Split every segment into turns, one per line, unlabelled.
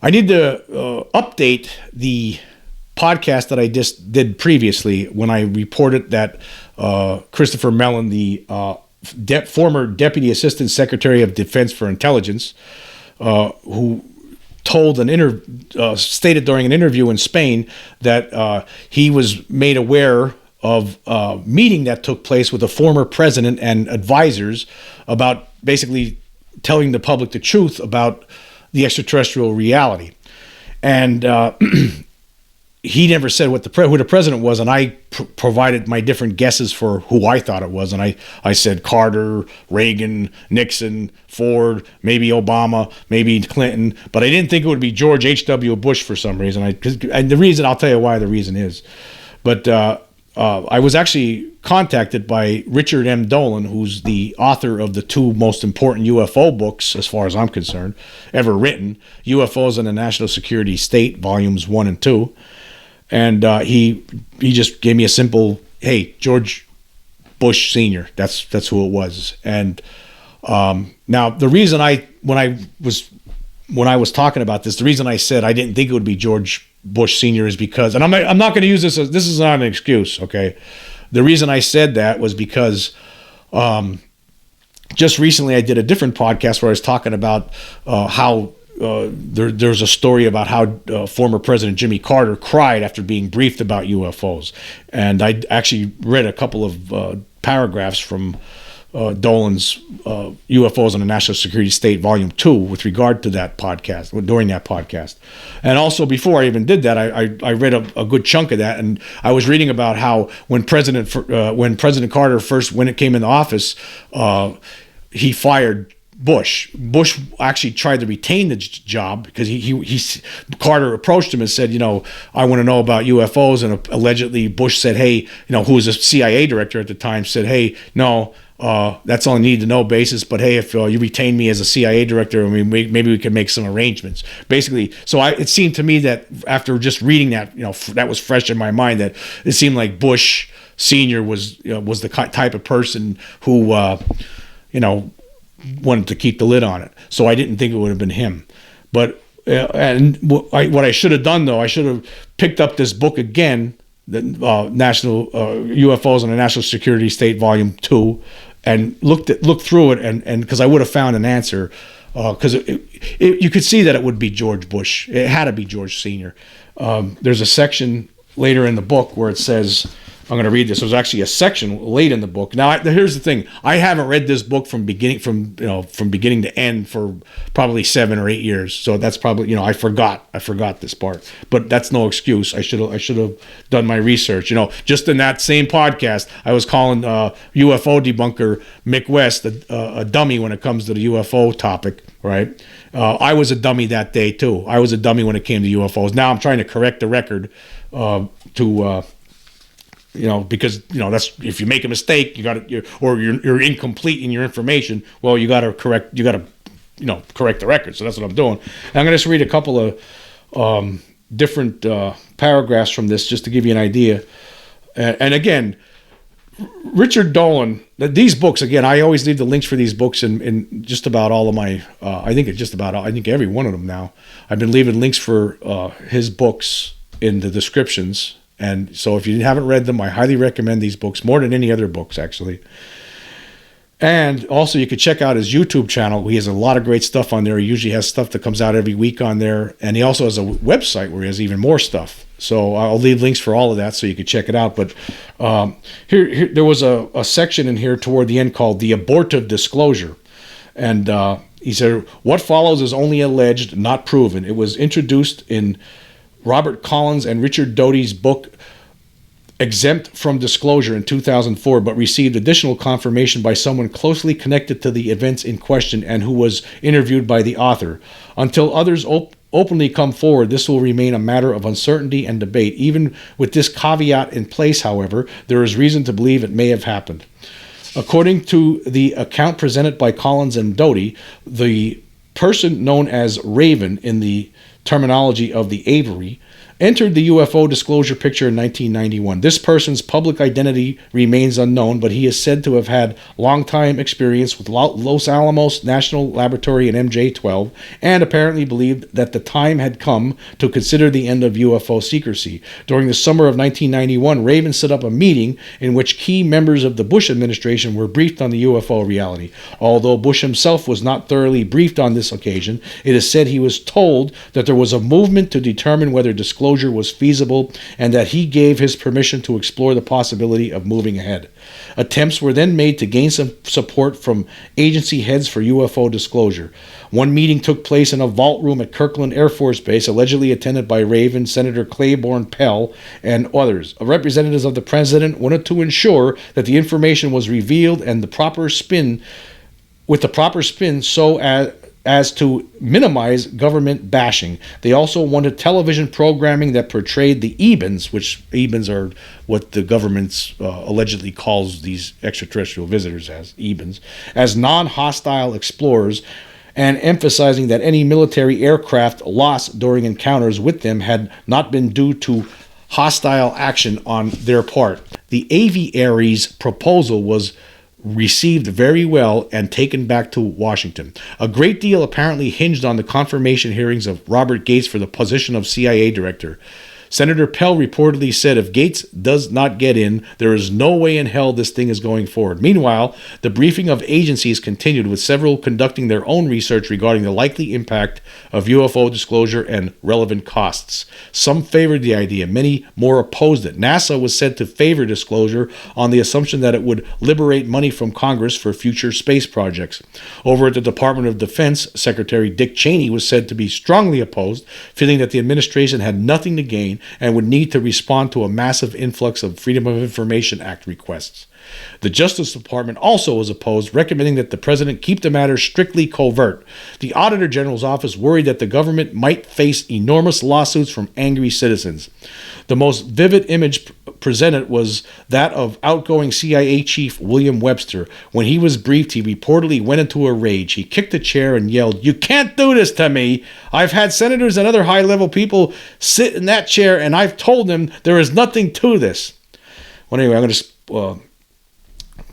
I need to update the podcast that I just did previously when I reported that Christopher Mellon, the former Deputy Assistant Secretary of Defense for Intelligence, who told stated during an interview in Spain that he was made aware of a meeting that took place with a former president and advisors about basically telling the public the truth about the extraterrestrial reality. And he never said who the president was, and I provided my different guesses for who I thought it was. And I said Carter, Reagan, Nixon, Ford, maybe Obama, maybe Clinton, but I didn't think it would be George H.W. Bush for some reason. And the reason, I'll tell you why the reason is. But I was actually contacted by Richard M. Dolan, who's the author of the two most important UFO books, as far as I'm concerned, ever written, UFOs and the National Security State, Volumes 1 and 2. And he just gave me a simple, hey, George Bush Sr., that's who it was. And now the reason when I was talking about this, the reason I said I didn't think it would be George Bush Sr. is because, and I'm not going to use this this is not an excuse, okay? The reason I said that was because just recently I did a different podcast where I was talking about how there's a story about how former President Jimmy Carter cried after being briefed about UFOs. And I actually read a couple of paragraphs from Dolan's UFOs and the National Security State, Volume 2, with regard to that podcast, during that podcast. And also, before I even did that, I read a good chunk of that, and I was reading about how when President Carter first, when it came into office, he fired Bush. Bush actually tried to retain the job because Carter approached him and said, I want to know about UFOs, and allegedly Bush said, hey, who was a CIA director at the time, said, hey, no, that's all I need to know basis, but hey, if you retain me as a CIA director, maybe we can make some arrangements. Basically, so it seemed to me that after just reading that, that was fresh in my mind, that it seemed like Bush Sr. was the type of person who, wanted to keep the lid on it. So I didn't think it would have been him. But what I should have done, though, I should have picked up this book again, the National UFOs and the National Security State, Volume 2, and looked through it, and because I would have found an answer, because you could see that it would be George Bush. It had to be George Sr. There's a section later in the book where it says, I'm going to read this. There's actually a section late in the book. Now, here's the thing. I haven't read this book from beginning to end for probably 7 or 8 years. So that's probably, I forgot this part. But that's no excuse. I should have done my research. Just in that same podcast, I was calling UFO debunker Mick West a dummy when it comes to the UFO topic, right? I was a dummy that day too. I was a dummy when it came to UFOs. Now I'm trying to correct the record because that's, if you make a mistake, you're incomplete in your information. Well, you got to correct the record. So that's what I'm doing. And I'm going to just read a couple of different paragraphs from this just to give you an idea. And again, Richard Dolan, these books, again, I always leave the links for these books in just about all of my, I think every one of them now. I've been leaving links for his books in the descriptions. And so if you haven't read them, I highly recommend these books, more than any other books, actually. And also, you could check out his YouTube channel. He has a lot of great stuff on there. He usually has stuff that comes out every week on there. And he also has a website where he has even more stuff. So I'll leave links for all of that so you can check it out. But here there was a section in here toward the end called The Abortive Disclosure. And he said, what follows is only alleged, not proven. It was introduced in Robert Collins and Richard Doty's book Exempt from Disclosure in 2004, but received additional confirmation by someone closely connected to the events in question and who was interviewed by the author. Until others openly come forward, this will remain a matter of uncertainty and debate. Even with this caveat in place, however, there is reason to believe it may have happened. According to the account presented by Collins and Doty, the person known as Raven in the terminology of the Avery entered the UFO disclosure picture in 1991. This person's public identity remains unknown, but he is said to have had long-time experience with Los Alamos National Laboratory and MJ-12, and apparently believed that the time had come to consider the end of UFO secrecy. During the summer of 1991, Raven set up a meeting in which key members of the Bush administration were briefed on the UFO reality. Although Bush himself was not thoroughly briefed on this occasion, it is said he was told that there was a movement to determine whether disclosure was feasible and that he gave his permission to explore the possibility of moving ahead. Attempts were then made to gain some support from agency heads for UFO disclosure. One meeting took place in a vault room at Kirkland Air Force Base, allegedly attended by Raven, Senator Claiborne Pell, and others. Representatives of the president wanted to ensure that the information was revealed and the proper spin, so as to minimize government bashing. They also wanted television programming that portrayed the Ebens, which Ebens are what the government allegedly calls these extraterrestrial visitors as, Ebens, as non-hostile explorers, and emphasizing that any military aircraft lost during encounters with them had not been due to hostile action on their part. The aviary's proposal was received very well and taken back to Washington. A great deal apparently hinged on the confirmation hearings of Robert Gates for the position of CIA director. Senator Pell reportedly said if Gates does not get in, there is no way in hell this thing is going forward. Meanwhile, the briefing of agencies continued, with several conducting their own research regarding the likely impact of UFO disclosure and relevant costs. Some favored the idea, many more opposed it. NASA was said to favor disclosure on the assumption that it would liberate money from Congress for future space projects. Over at the Department of Defense, Secretary Dick Cheney was said to be strongly opposed, feeling that the administration had nothing to gain and would need to respond to a massive influx of Freedom of Information Act requests. The Justice Department also was opposed, recommending that the president keep the matter strictly covert. The Auditor General's office worried that the government might face enormous lawsuits from angry citizens. The most vivid image presented was that of outgoing CIA Chief William Webster. When he was briefed, he reportedly went into a rage. He kicked a chair and yelled, "You can't do this to me! I've had senators and other high-level people sit in that chair, and I've told them there is nothing to this." Well, anyway, I'm going to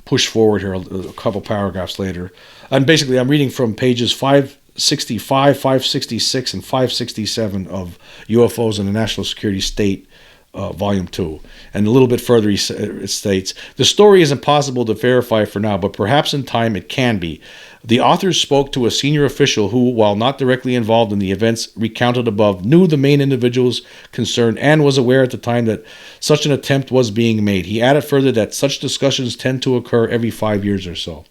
push forward here a couple paragraphs later. And basically, I'm reading from pages 565, 566, and 567 of UFOs in the National Security State, Volume 2. And a little bit further, it states, "The story is impossible to verify for now, but perhaps in time it can be. The authors spoke to a senior official who, while not directly involved in the events recounted above, knew the main individuals concerned and was aware at the time that such an attempt was being made. He added further that such discussions tend to occur every 5 years or so."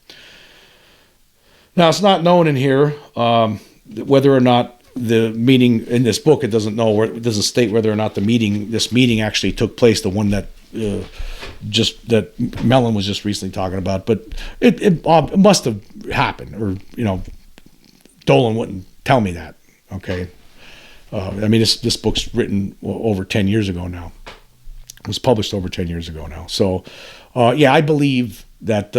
Now, it's not known in here whether or not the meeting in this book, it doesn't state whether or not this meeting actually took place, the one that that Mellon was just recently talking about, but it must have happened, or Dolan wouldn't tell me that. Okay, I mean this book's written over 10 years ago now. It was published over 10 years ago now. So I believe that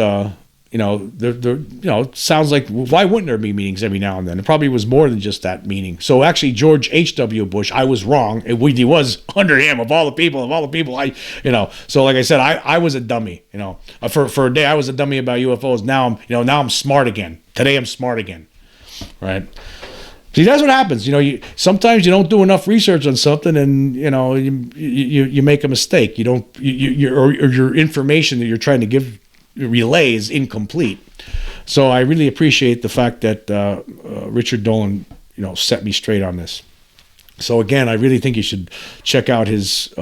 it sounds like, why wouldn't there be meetings every now and then? It probably was more than just that meeting. So actually, George H.W. Bush, I was wrong. He was under him of all the people. So like I said, I was a dummy. For a day I was a dummy about UFOs. Now I'm smart again. Today I'm smart again. Right. See, that's what happens. Sometimes you don't do enough research on something, and you make a mistake. Your information that you're trying to give relay is incomplete. So I really appreciate the fact that Richard Dolan, set me straight on this. So again, I really think you should check out his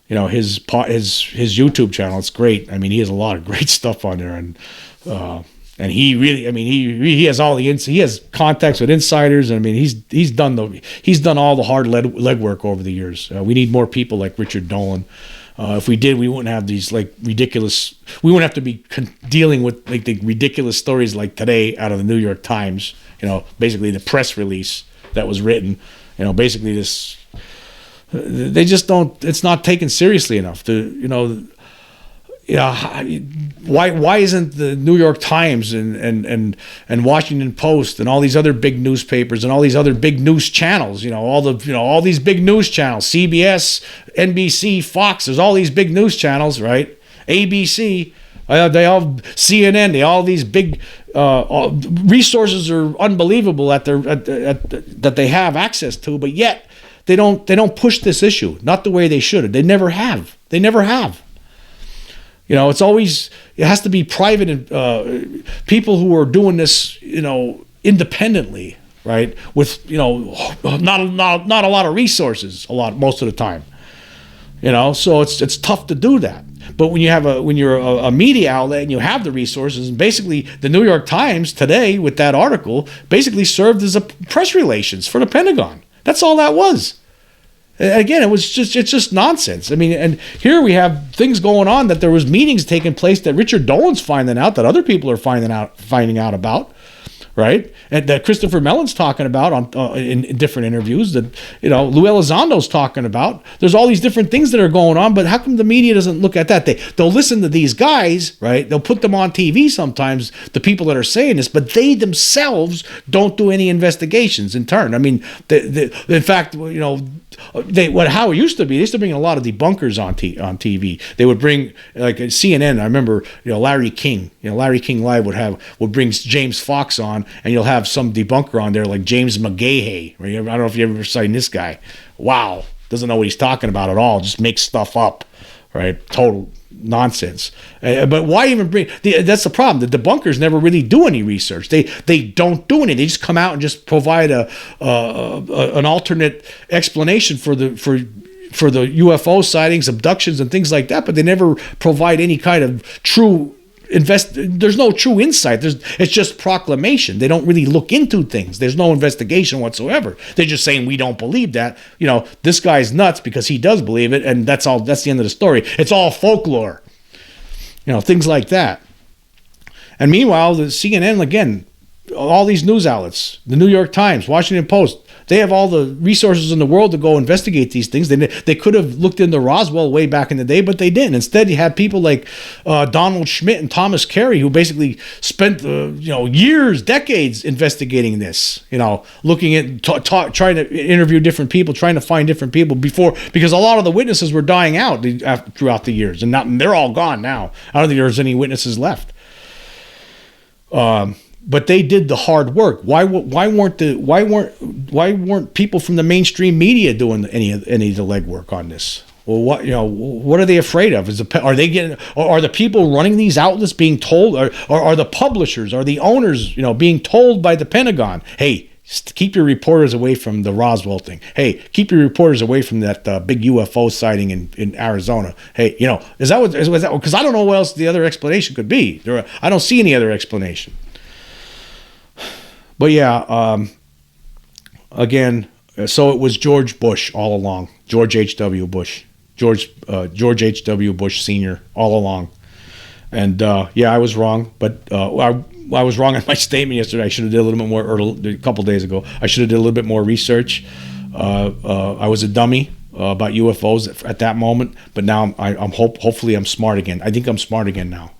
YouTube channel. It's great. I mean, he has a lot of great stuff on there, and he really, he has all he has contacts with insiders. I mean, he's done all the hard legwork over the years. We need more people like Richard Dolan. If we did, we wouldn't have these ridiculous. We wouldn't have to be dealing with the ridiculous stories like today out of the New York Times. Basically the press release that was written. Basically this. They just don't. It's not taken seriously enough. why isn't the New York Times and Washington Post and all these other big newspapers and all these other big news channels, all these big news channels, CBS, NBC, Fox, there's all these big news channels, right? ABC, they all CNN, all these big resources are unbelievable that they have access to, but yet they don't push this issue, not the way they should. They never have. It's always, it has to be private and people who are doing this, independently, right? With, not a lot of resources, most of the time, so it's tough to do that. But when you're a media outlet and you have the resources, and basically the New York Times today with that article basically served as a press relations for the Pentagon. That's all that was. Again, it's just nonsense. I mean, and here we have things going on that there was meetings taking place that Richard Dolan's finding out, that other people are finding out about, right? And that Christopher Mellon's talking about in different interviews, that Lou Elizondo's talking about. There's all these different things that are going on, but how come the media doesn't look at that? They'll listen to these guys, right? They'll put them on TV sometimes, the people that are saying this, but they themselves don't do any investigations in turn. I mean, in fact, how it used to be, they used to bring a lot of debunkers on TV. They would bring, like CNN, I remember, Larry King, Larry King Live would bring James Fox on, and you'll have some debunker on there like James McGahey. I don't know if you ever seen this guy. Wow, doesn't know what he's talking about at all, just makes stuff up, right? Total nonsense. But why even bring? That's the problem. The debunkers never really do any research. They don't do anything. They just come out and just provide an alternate explanation for the UFO sightings, abductions, and things like that. But they never provide any kind of true there's no true insight. It's just proclamation. They don't really look into things. There's no investigation whatsoever. They're just saying we don't believe that. This guy's nuts because he does believe it, and that's all. That's the end of the story. It's all folklore. Things like that. And meanwhile, the CNN, again, all these news outlets, the New York Times, Washington Post, they have all the resources in the world to go investigate these things. They could have looked into Roswell way back in the day, but they didn't. Instead, you had people like Donald Schmitt and Thomas Carey, who basically spent years, decades investigating this. Looking at trying to interview different people, trying to find different people because a lot of the witnesses were dying out throughout the years, and they're all gone now. I don't think there's any witnesses left. But they did the hard work. Why weren't people from the mainstream media doing any of the legwork on this? Well, what are they afraid of? Are the people running these outlets being told, or are the publishers, are the owners, being told by the Pentagon, hey, keep your reporters away from the Roswell thing. Hey, keep your reporters away from that big UFO sighting in Arizona. Hey, is that because I don't know what else the other explanation could be. I don't see any other explanation. But yeah, again, so it was George Bush all along. George H.W. Bush. George H.W. Bush Sr. all along. And yeah, I was wrong, but I was wrong in my statement yesterday. I should have did a little bit more, or a couple days ago. I should have did a little bit more research. I was a dummy about UFOs at that moment, but now hopefully I'm smart again. I think I'm smart again now.